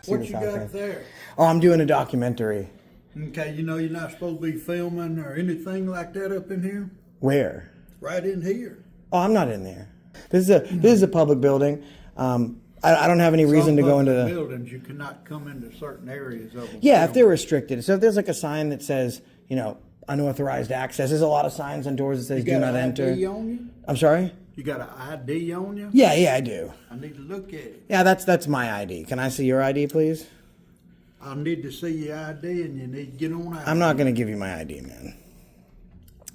What you got there? Oh, I'm doing a documentary. Okay, you know you're not supposed to be filming or anything like that up in here? Where? Right in here. Oh, I'm not in there. This is a public building. I don't have any reason to go into the buildings. You cannot come into certain areas of them. Yeah, if they're restricted. So if there's like a sign that says, you know, unauthorized access. There's a lot of signs on doors that says do not enter. ID on you? I'm sorry? You got an ID on you? Yeah, I do. I need to look at it. Yeah, that's my ID. Can I see your ID, please? I need to see your ID and you need to get on out. I'm not going to give you my ID, man.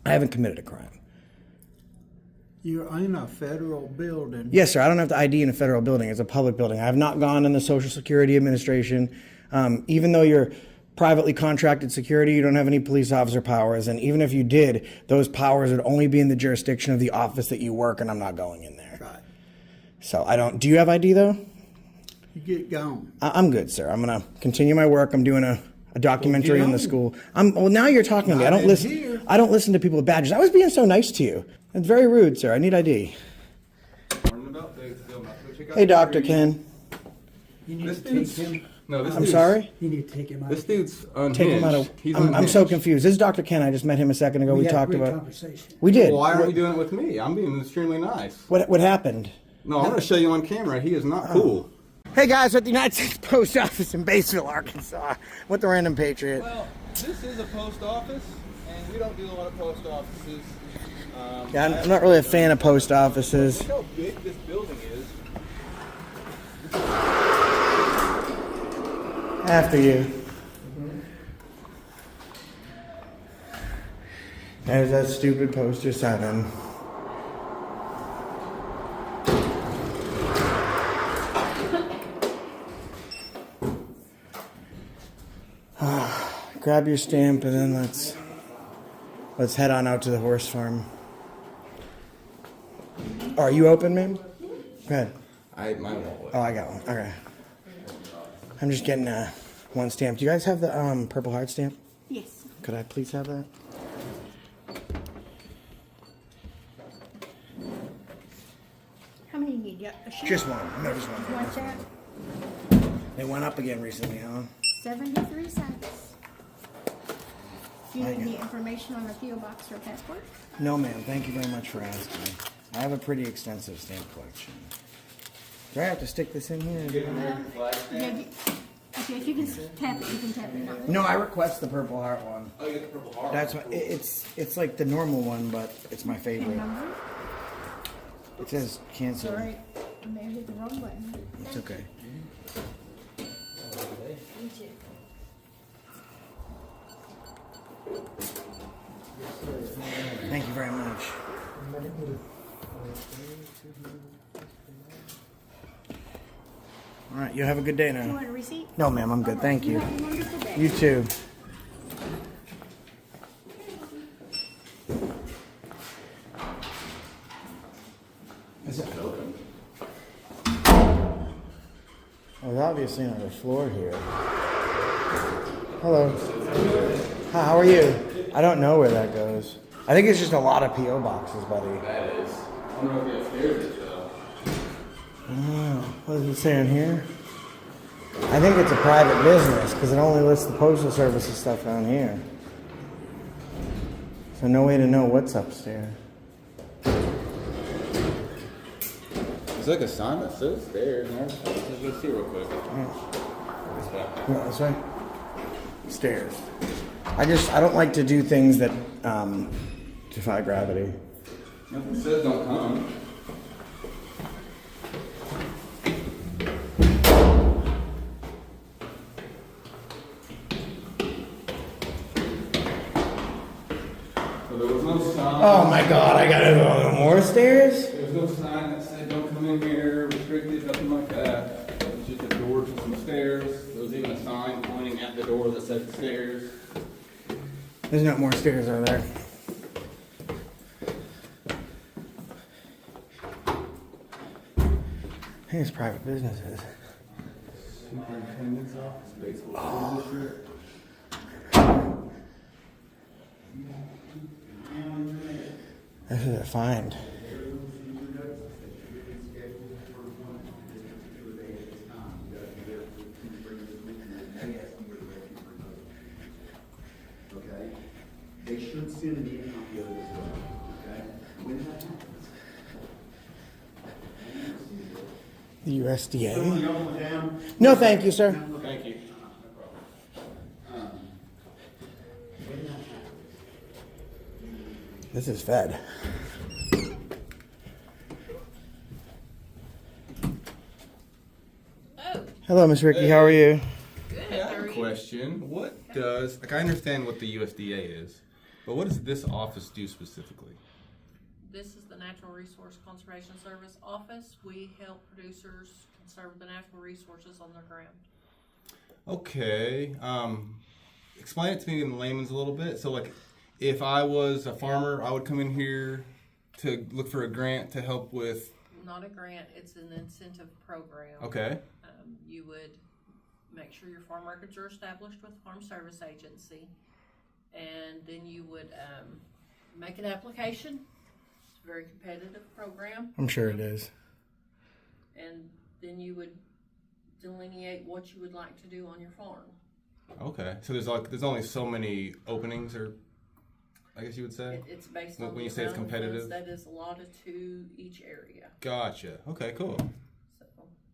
I haven't committed a crime. You're in a federal building. Yes, sir. I don't have to ID in a federal building. It's a public building. I have not gone in the Social Security Administration. Even though you're privately contracted security, you don't have any police officer powers. And even if you did, those powers would only be in the jurisdiction of the office that you work, and I'm not going in there. Right. So I don't. Do you have ID, though? You get gone. I'm good, sir. I'm going to continue my work. I'm doing a documentary in the school. Well, now you're talking to me. I don't listen. Here. I don't listen to people with badges. I was being so nice to you. It's very rude, sir. I need ID. Hey, Dr. Ken. You need to take him. No, this I'm sorry? You need to take him out. This dude's unhinged. Take him out of. He's I'm unhinged. so confused. This is Dr. Ken. I just met him a second ago. We had talked a great about. conversation. We did. Well, why aren't you doing it with me? I'm being extremely nice. What happened? No, I'm going to show you on camera. He is not cool. Hey guys, we're at the United States Post Office in Batesville, Arkansas, with the Random Patriot. Well, this is a post office, and we don't do a lot of post offices. Yeah, I'm not really a fan of post offices. Look how big this building is. After you. There's that stupid poster 7. Grab your stamp and then let's head on out to the horse farm. Oh, are you open, ma'am? Go ahead. Mine won't work. Oh, I got one. Okay. I'm just getting one stamp. Do you guys have the Purple Heart stamp? Yes. Could I please have that? How many you need? A sheet? Just one. No, just one. One check. They went up again recently, huh? 73 cents. Do you I need get the it. information on the PO box or passport? No, ma'am. Thank you very much for asking. I have a pretty extensive stamp collection. Do I have to stick this in here? Yeah, okay, if you can tap it, you can tap it now. No, I request the Purple Heart one. Oh, you got the Purple Heart. That's my, it's like the normal one, but it's my And favorite. number? It says cancel. Sorry, I may have hit the wrong button. It's okay. Thank you very much. All right, you have a good day You now. want a receipt? No, ma'am, I'm good. Thank you. Have a wonderful day. You too. Is it open? Well, there's obviously another floor here. Hello. Hi, how are you? I don't know where that goes. I think it's just a lot of P.O. boxes, buddy. That is. I don't know if you upstairs is though. What does it say on here? I think it's a private business because it only lists the postal services stuff down here. So no way to know what's upstairs. It's like a sign that says stairs. Let's go see real quick. This way. No, this way. Stairs. I don't like to do things that defy gravity. Nothing says don't come. So there was no sign. Oh my god, I gotta go more stairs? There was no sign that said don't come in here, restricted, nothing like that. It was just a door to some stairs. There was even a sign pointing at the door that said stairs. There's not more stairs, are there? I think it's private businesses. Superintendent's office, Batesville School District. This is a find. The USDA. No, thank you, sir. Thank you. This is Fed. Hello, Miss Ricky. How are you? I have a question. What does, like, I understand what the USDA is, but what does this office do specifically? This is the Natural Resource Conservation Service office. We help producers conserve the natural resources on their ground. Okay. Explain it to me in layman's a little bit. So, like, if I was a farmer, I would come in here to look for a grant to help with. Not a grant, it's an incentive program. Okay. You would make sure your farm records are established with Farm Service Agency, and then you would make an application. It's a very competitive program. I'm sure it is. And then you would delineate what you would like to do on your farm. Okay. So there's only so many openings, or I guess you would say. It's based When on you the say it's amount of competitive? funds that is allotted to each area. Gotcha. Okay. Cool. So,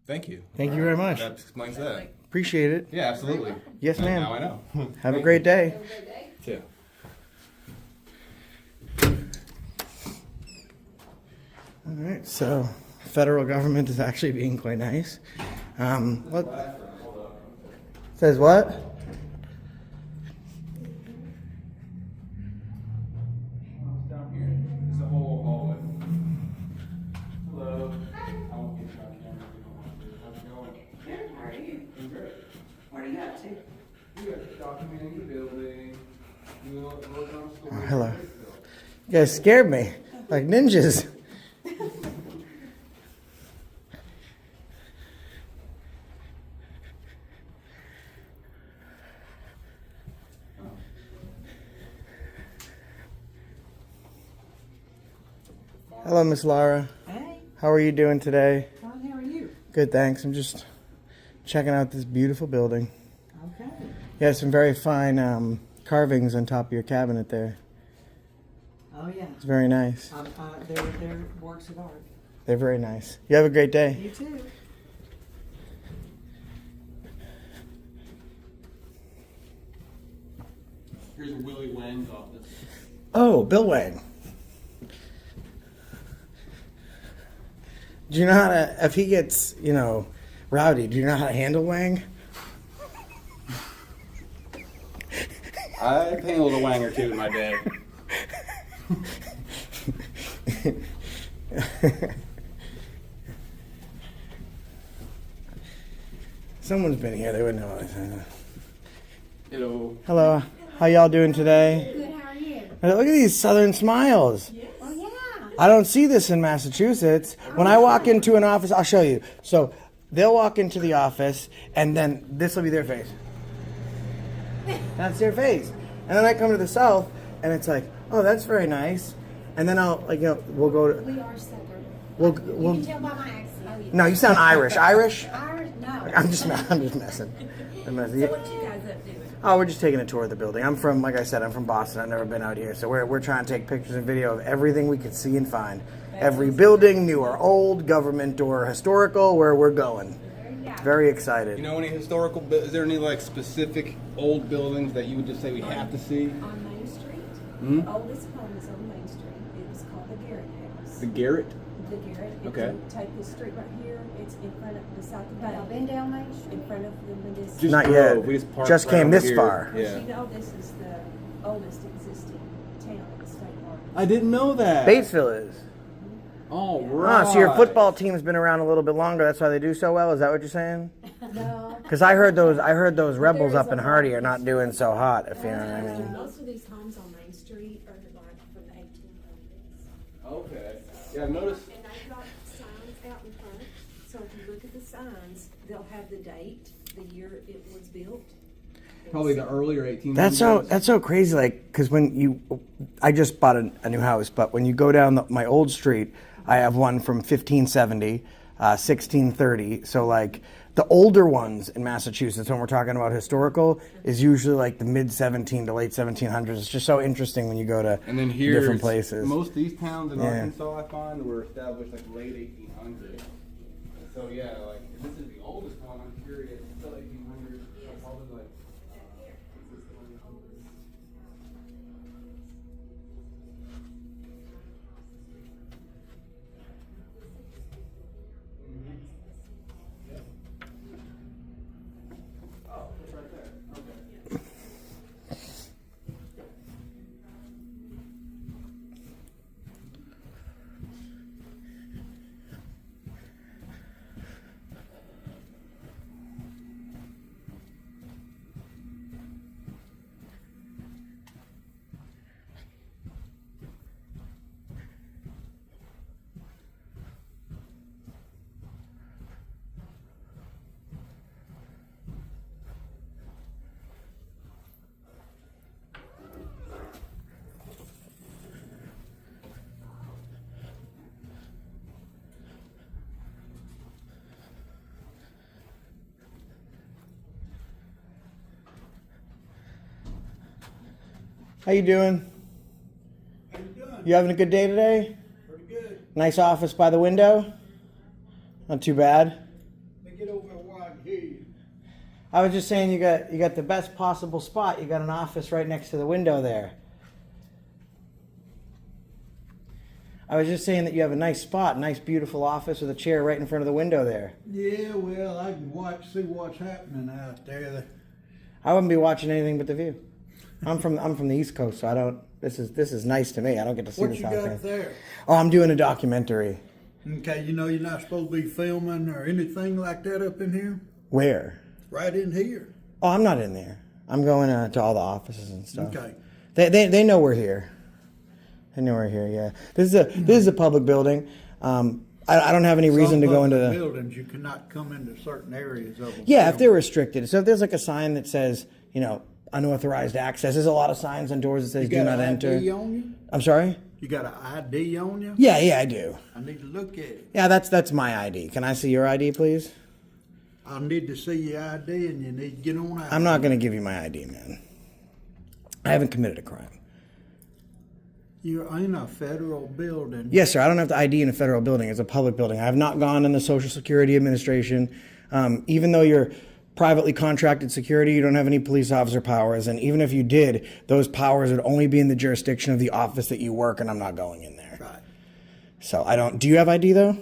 Thank you. Thank you very much. That explains that. Appreciate it. Yeah, absolutely. Yes, ma'am. Now I know. Have a great day. Too. All right, so federal government is actually being quite nice. What says what? Down here. It's a whole hallway. Hello. I won't get you on camera if you don't want to. How's it going? Good, how are you? I'm great. What are you up to? We are documenting the building. You know, working on school. Hello. You guys scared me like ninjas. Hello, Miss Laura. Hey, How are you doing today? fine, how are you? Good, thanks. I'm just checking out this beautiful building. Okay. You have some very fine carvings on top of your cabinet there. Oh, yeah. It's very nice. They're works of art. They're very nice. You have a great day. You too. Here's Willie Wang's office. Oh, Bill Wang. Do you know how to, if he gets, rowdy, do you know how to handle Wang? I've handled a wang or two in my day. Someone's been here, they wouldn't know what I was saying. Hello. Hello, how y'all doing today? Good, how are you? Hey, look at these southern smiles. Oh, yeah. I don't see this in Massachusetts. When I walk into an office, I'll show you. So they'll walk into the office, and then this will be their face. That's their face. And then I come to the south, and it's like, oh, that's very nice. And then I'll, we'll go to, We are southern. we'll, You we'll can tell by my accent. Oh, yeah. no, you sound Irish. Irish? Irish? No. I'm just messing. I'm messing. So what you guys up doing? Oh, we're just taking a tour of the building. I'm from, like I said, I'm from Boston. I've never been out here. So we're trying to take pictures and video of everything we could see and find. Every building, new or old, government or historical, where we're going. Very excited. You know any historical, is there any like specific old buildings that you would just say we have to see? On Main Street, Hmm? the oldest home is on Main Street. It was called the Garrett House. The Garrett? The Garrett. If Okay. you take this street right here, it's in front of, beside the Y'all bank, been down Main Street? in front of the municipal. Just Not drove. yet. We just parked Just right came over this here. far. Yeah. You know, this is the oldest existing town in the state park. I didn't know that. Batesville is. Oh, right. Ah, so your football team's been around a little bit longer. That's why they do so well. Is that what you're saying? No. Because I heard those rebels up in Hardy are not doing so hot. If you know what I mean. Most of these homes on Main Street are like from the 1800s. Okay. Yeah, I've noticed. And they've got signs out in front, so if you look at the signs, they'll have the date, the year it was built. Probably the earlier 1800s. That's so crazy. Like, because I just bought a new house, but when you go down my old street, I have one from 1570, 1630. So like the older ones in Massachusetts, when we're talking about historical, is usually like the mid 17 to late 1700s. It's just so interesting when you go to And then here, different places. most of these towns in Yeah. Arkansas, I find, were established like late 1800s. So yeah, like if this is the oldest one, I'm curious. It's still 1800s. So probably like. Is this the one? Oh, it's right there. Okay. How you doing? How you doing? You having a good day today? Pretty good. Nice office by the window? Not too bad. Let me get over here where I can hear you. I was just saying you got the best possible spot. You got an office right next to the window there. I was just saying that you have a nice spot, nice beautiful office with a chair right in front of the window there. Yeah, well, I can see what's happening out there. I wouldn't be watching anything but the view. I'm from the East Coast, so I don't. This is nice to me. I don't get to see What this you out got there. there? Oh, I'm doing a documentary. Okay, you know you're not supposed to be filming or anything like that up in here? Where? Right in here. Oh, I'm not in there. I'm going to all the offices and stuff. Okay. They know we're here. They know we're here. Yeah. This is a public building. I don't have any reason to go into the buildings. You cannot come into certain areas of them. Yeah, if they're restricted. So if there's like a sign that says, unauthorized access. There's a lot of signs on doors that says You do got not an enter. ID on you? I'm sorry? You got an ID on you? Yeah, I do. I need to look at it. Yeah, that's my ID. Can I see your ID, please? I'll need to see your ID and you need to get on out. I'm not going to give you my ID, man. I haven't committed a crime. You're in a federal building. Yes, sir. I don't have to ID in a federal building. It's a public building. I have not gone in the Social Security Administration. Even though you're privately contracted security, you don't have any police officer powers. And even if you did, those powers would only be in the jurisdiction of the office that you work, and I'm not going in there. Right. So I don't. Do you have ID, though?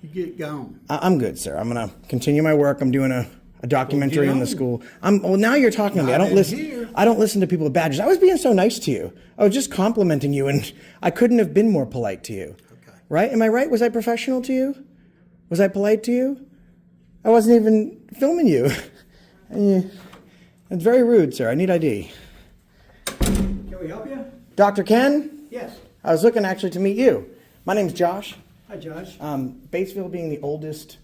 You get going. I'm good, sir. I'm going to continue my work. I'm doing a documentary in the on. school. Well, now you're talking to me. I Not don't in listen. here. I don't listen to people with badges. I was being so nice to you. I was just complimenting you, and I couldn't have been more polite to you. Okay. Right? Am I right? Was I professional to you? Was I polite to you? I wasn't even filming you. It's very rude, sir. I need ID. Can we help you? Dr. Ken, Yes. I was looking actually to meet you. My name's Josh. Hi, Josh. Batesville being the oldest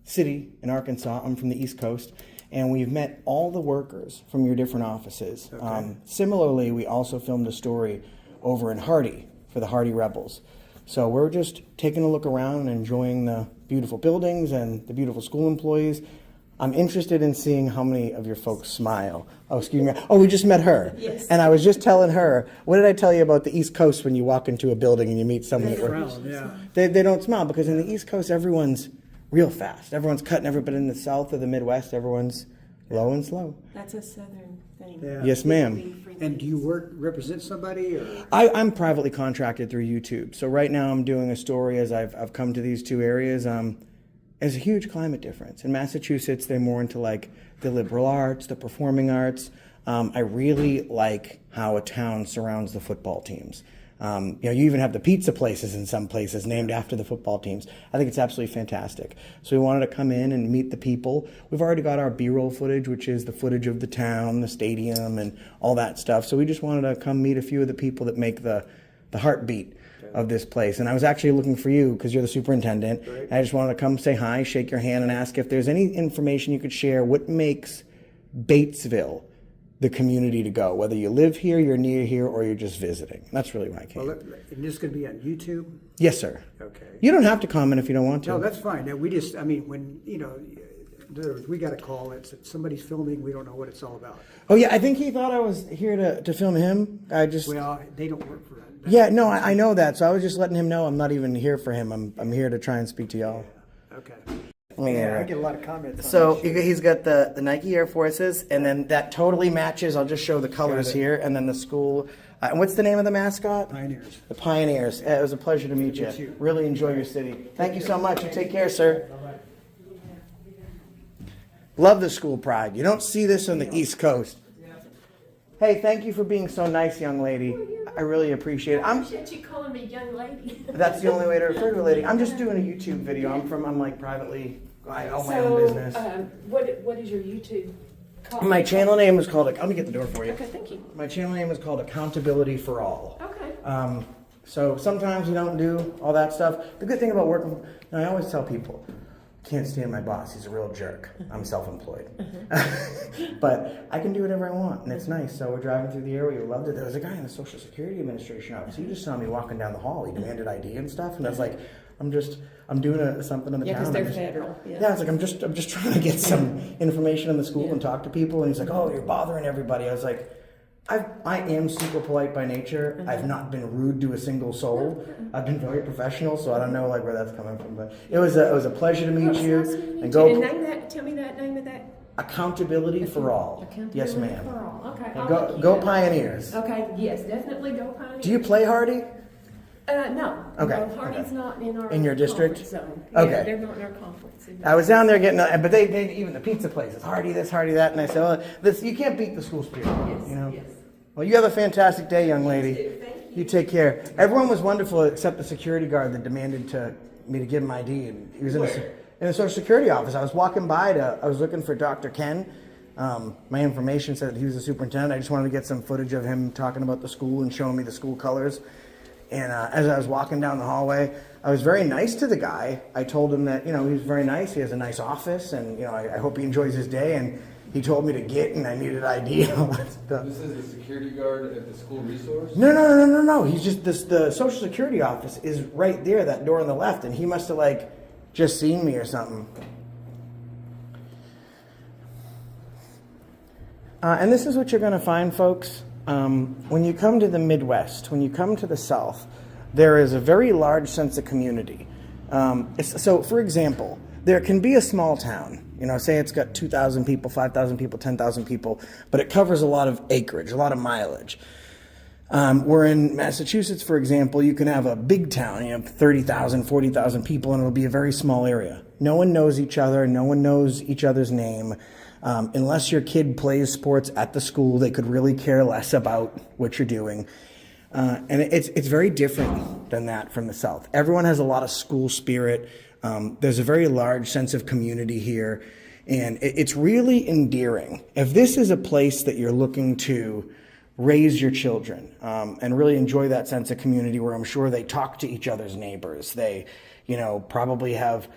city in Arkansas, I'm from the East Coast, and we've met all the workers from your different offices. Similarly, we also filmed a story over in Hardy for the Hardy Rebels. So we're just taking a look around and enjoying the beautiful buildings and the beautiful school employees. I'm interested in seeing how many of your folks smile. Oh, excuse me. Oh, we just met her. Yes. And I was just telling her, what did I tell you about the East Coast when you walk into a building and you meet someone that works? Yeah. They don't smile because in the East Coast, everyone's real fast. Everyone's cutting everybody. In the South or the Midwest, everyone's low and slow. That's a southern thing. Yeah. Yes, ma'am. Being friendly. And do you represent somebody, or? I'm privately contracted through YouTube. So right now I'm doing a story as I've come to these two areas. There's a huge climate difference. In Massachusetts, they're more into like the liberal arts, the performing arts. I really like how a town surrounds the football teams. You even have the pizza places in some places named after the football teams. I think it's absolutely fantastic. So we wanted to come in and meet the people. We've already got our B-roll footage, which is the footage of the town, the stadium, and all that stuff. So we just wanted to come meet a few of the people that make the heartbeat of this place. And I was actually looking for you because you're the superintendent. Right. I just wanted to come say hi, shake your hand, and ask if there's any information you could share. What makes Batesville the community to go, whether you live here, you're near here, or you're just visiting? That's really why I came. Well, and this is going to be on YouTube? Yes, sir. Okay. You don't have to comment if you don't want to. No, that's fine. Now, we just, when, we got a call, it's somebody's filming, we don't know what it's all about. Oh, yeah, I think he thought I was here to film him. Well, they don't work for that. Yeah, no, I know that. So I was just letting him know I'm not even here for him. I'm here to try and speak to y'all. Okay. Yeah. I get a lot of comments on So this shit. he's got the Nike Air Forces, and then that totally matches. I'll just show the colors Got it. here, and then the school. And what's the name of the mascot? Pioneers. The Pioneers. It was a pleasure to meet you. meet you. Really enjoy your city. Thank you so much. You take care, sir. Love the school pride. You don't see this on the East Coast. Hey, thank you for being so nice, young lady. I really appreciate it. I appreciate you calling me young lady. That's the only way to refer to a lady. I'm just doing a YouTube video. I'm like privately. I own my own business. What is your YouTube called? My channel name is called. Let me get the door for you. Okay, thank you. My channel name is called Accountability for All. Okay. So sometimes you don't do all that stuff. The good thing about working, I always tell people, can't stand my boss. He's a real jerk. I'm self-employed. But I can do whatever I want, and it's nice. So we're driving through the area. We loved it. There was a guy in the Social Security Administration office. He just saw me walking down the hall. He demanded ID and stuff, and I was like, I'm doing something in the town. Yeah, because they're I'm just- federal. Yeah, it's like I'm just trying to get some information in the school and talk to people. And he's like, "Oh, you're bothering everybody." I was like, I am super polite by nature. I've not been rude to a single soul. I've been very professional, so I don't know like where that's coming from. But it was a pleasure to meet you. And Tell me that name of that. Accountability for All. Yes, Accountability ma'am. for all. Okay. And I'll go look go you up. Pioneers. Okay. Yes, definitely go Pioneers. Do you play Hardy? No. Okay, No, Hardy's okay. not in our In your district? conference zone. Okay. Yeah, they're not in our conference. I was down there getting, but they even the pizza places, Hardy this, Hardy that, and I said, well, this you can't beat the school spirit, Yes, you know. yes. Well, you have a fantastic day, young lady. Thank You take care. Everyone was wonderful except the security guard that demanded me to give him ID, and he was in the Social Security office. I was walking by I was looking for Dr. Ken. My information said that he was the superintendent. I just wanted to get some footage of him talking about the school and showing me the school colors. And as I was walking down the hallway, I was very nice to the guy. I told him that, he was very nice. He has a nice office, and, I hope he enjoys his day. And he told me to get, and I needed ID and all that stuff. This is the security guard at the school resource? No. He's just the Social Security office is right there, that door on the left, and he must have, just seen me or something. And this is what you're going to find, folks. When you come to the Midwest, when you come to the South, there is a very large sense of community. So, for example, there can be a small town, say it's got 2,000 people, 5,000 people, 10,000 people, but it covers a lot of acreage, a lot of mileage. Where in Massachusetts, for example, you can have a big town, 30,000, 40,000 people, and it'll be a very small area. No one knows each other. No one knows each other's name. Unless your kid plays sports at the school, they could really care less about what you're doing. And it's very different than that from the South. Everyone has a lot of school spirit. There's a very large sense of community here, and it's really endearing. If this is a place that you're looking to raise your children and really enjoy that sense of community where I'm sure they talk to each other's neighbors, they, probably have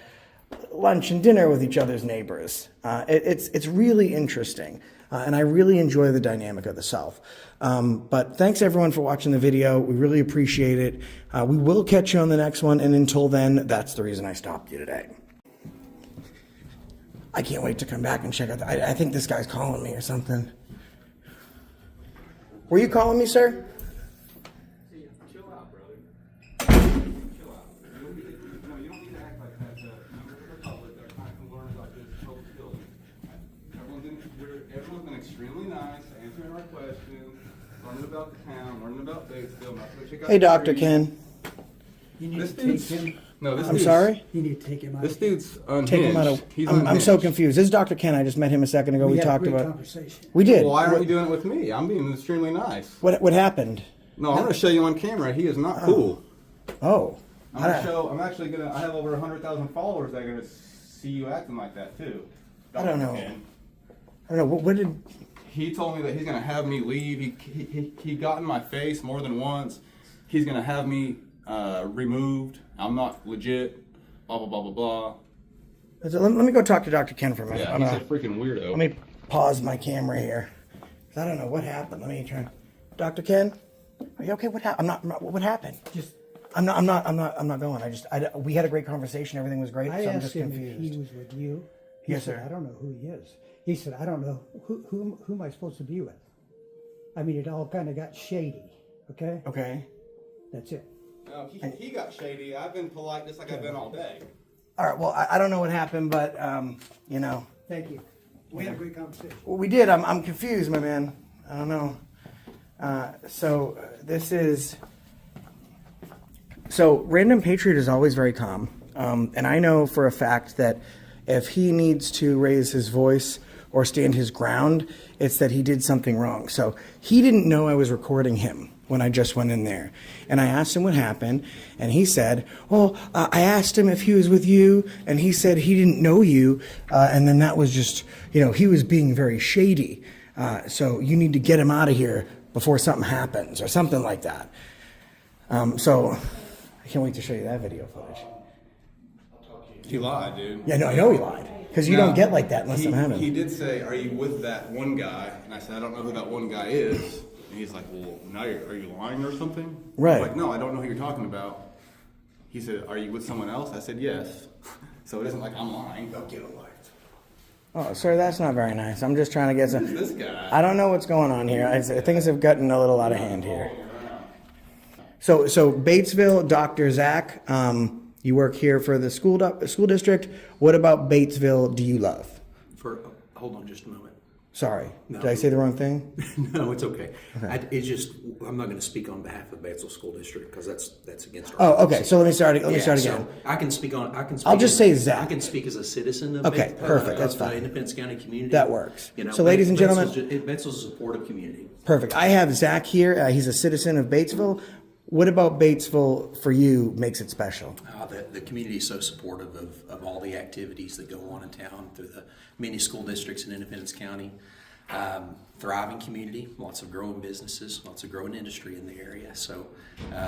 lunch and dinner with each other's neighbors. It's really interesting, and I really enjoy the dynamic of the South. But thanks everyone for watching the video. We really appreciate it. We will catch you on the next one, and until then, that's the reason I stopped you today. I can't wait to come back and check out. I think this guy's calling me or something. Were you calling me, sir? Chill out, brother. Chill out. You don't need to act like that. The members of the public that are trying to learn about this public building. Everyone's been extremely nice, answering our questions, learning about the town, learning about Batesville. Hey, Dr. Ken. You need This to take dude's. him. No, this I'm dude's- sorry? You need to take him out. This dude's unhinged. Take him out of. He's I'm so unhinged. confused. This is Dr. Ken. I just met him a second ago. We had a talked great about. conversation. We did. Why aren't you doing it with me? I'm being extremely nice. What happened? No, I'm going to show you on camera. He is not cool. Oh. I'm going to show. I'm actually going to. I have over 100,000 followers that are going to see you acting like that too. I don't know. Ken. I don't know. What did? He told me that he's going to have me leave. He got in my face more than once. He's going to have me removed. I'm not legit. Blah blah blah blah blah. Let me go talk to Dr. Ken for a minute. Yeah, I'm he's a gonna- freaking weirdo. Let me pause my camera here. 'Cause I don't know what happened. Let me try. Dr. Ken, are you okay? What happened? What happened? Just, I'm not going. We had a great conversation. Everything was great. I So I'm asked just him confused. if he was with you. He Yes, said, sir. I don't know who he is. He said, I don't know who am I supposed to be with. I mean, it all kind of got shady. Okay, Okay. that's it. No, he got shady. I've been polite just like I've been all day. All right. Well, I don't know what happened, but you know, Thank you. We had a great conversation. well, we did. I'm confused, my man. I don't know. So Random Patriot is always very calm, and I know for a fact that if he needs to raise his voice or stand his ground, it's that he did something wrong. So he didn't know I was recording him when I just went in there. And I asked him what happened, and he said, well, I asked him if he was with you, and he said he didn't know you, and then that was just, you know, he was being very shady. So you need to get him out of here before something happens, or something like that. So I can't wait to show you that video footage. He lied, dude. Yeah, no, I know he lied. Because you don't get like that unless something happens. He did say, "Are you with that one guy?" And I said, "I don't know who that one guy is." And he's like, "Well, now are you lying or something?" Right. I'm like, no, I don't know who you're talking about. He said, "Are you with someone else?" I said, "Yes." So it isn't like I'm lying. Don't get a life. Oh, sir, that's not very nice. I'm just trying to get some. Who's this guy? I don't know what's going on here. Things have gotten a little out of hand here. So Batesville, Dr. Zach, you work here for the school district. What about Batesville do you love? Hold on just a moment. Sorry, No. did I say the wrong thing? No, it's okay. It's just, I'm not going to speak on behalf of Batesville School District because that's against our Oh, okay. policy. So let me start Yeah, again. I can speak on. I'll just say Zach. I can speak as a citizen of Okay, perfect. That's the fine. Independence County community. That works. So, ladies and gentlemen, Batesville's a supportive community. Perfect. I have Zach here. He's a citizen of Batesville. What about Batesville for you makes it special? The community is so supportive of all the activities that go on in town through the many school districts in Independence County. Thriving community, lots of growing businesses, lots of growing industry in the area. So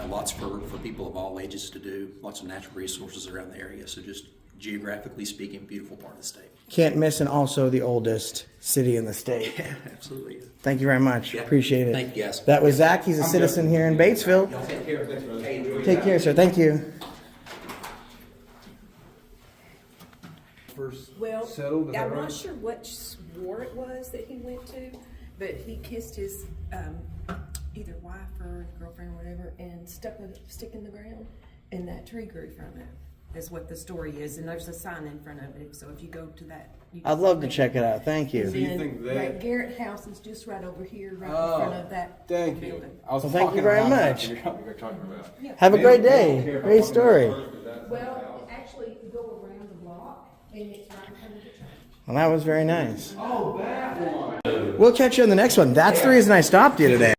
lots for people of all ages to do, lots of natural resources around the area. So just geographically speaking, beautiful part of the state. Can't miss, and also the oldest city in the state. Yeah, absolutely. Thank you very much. Yeah. Appreciate it. Thank you, guys. That was Zach. He's a citizen here in Batesville. Y'all take care. Hey, enjoy your Take time. care, sir. Thank you. First Well, settled, is that I'm right? not sure which war it was that he went to, but he kissed his either wife or girlfriend or whatever and stuck a stick in the ground, and that tree grew from it. Is what the story is, and there's a sign in front of it. So if you go to that, you can I'd love to see check it out. Thank you. And you then, think that- right, Garrett House is just right over here, right Oh, in front of that Thank building. you. I was Well, thank you talking very around much. trying to figure out what you're talking about. Have a great day. Great story. Well, actually, you go around the block, and it's right in front of the church. Well, that was very nice. We'll catch you on the next one. That's the reason I stopped you today.